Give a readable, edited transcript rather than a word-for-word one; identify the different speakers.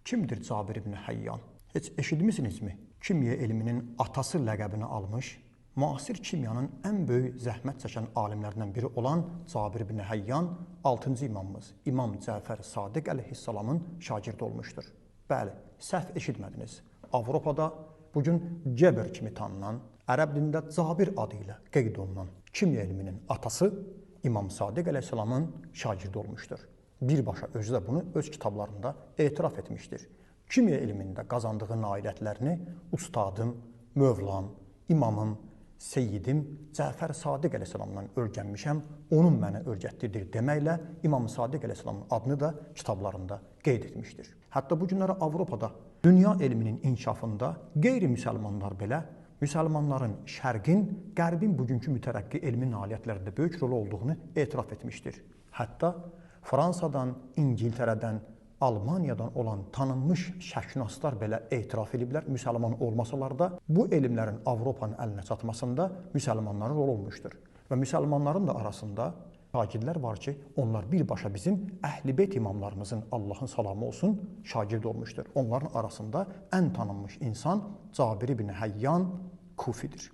Speaker 1: Kimdir Cabir ibn Həyyan? Heç eşitmisinizmi? Kimya elminin atası ləqəbini almış, müasir kimyanın ən böyük zəhmət çəkən alimlərindən biri olan Cabir ibn Həyyan 6-cı imamımız İmam Cəfər Sadiq əleyhissalamın şagirdi olmuşdur. Bəli, səhv eşitmədiniz. Avropada bugün Cəbr kimi tanınan, ərəb dilində Cabir adı ilə qeyd olunan kimya elminin atası İmam Sadiq əleyhissalamın şagirdi olmuşdur. Birbaşa özü də bunu öz kitablarında etiraf etmişdir. Kimya elmində qazandığı nailiyyətlərini ustadım, mövlam, imamım, seyyidim Cəfər Sadiq əleyhissalamdan öyrənmişəm, onun mənə öyrətdirir deməklə İmam Sadiq əleyhissalamın adını da kitablarında qeyd etmişdir. Hətta bu günləri Avropada dünya elminin inkişafında qeyri-müsəlmanlar belə müsəlmanların şərqin, qərbin bugünkü mütərəqqi elmi nailiyyətlərində böyük rol olduğunu etiraf etmişdir. Hətta Fransadan, İngiltərədən, Almaniyadan olan tanınmış şərqşünaslar belə etiraf ediblər, müsəlman olmasalar da bu elmlərin Avropanın əlinə çatmasında müsəlmanların rol olmuşdur. Və müsəlmanların da arasında şagirdlər var ki, onlar birbaşa bizim Əhl-i-Beyt imamlarımızın, Allahın salamı olsun, şagird olmuşdur. Onların arasında ən tanınmış insan Cabir ibn Həyyan Kufidir.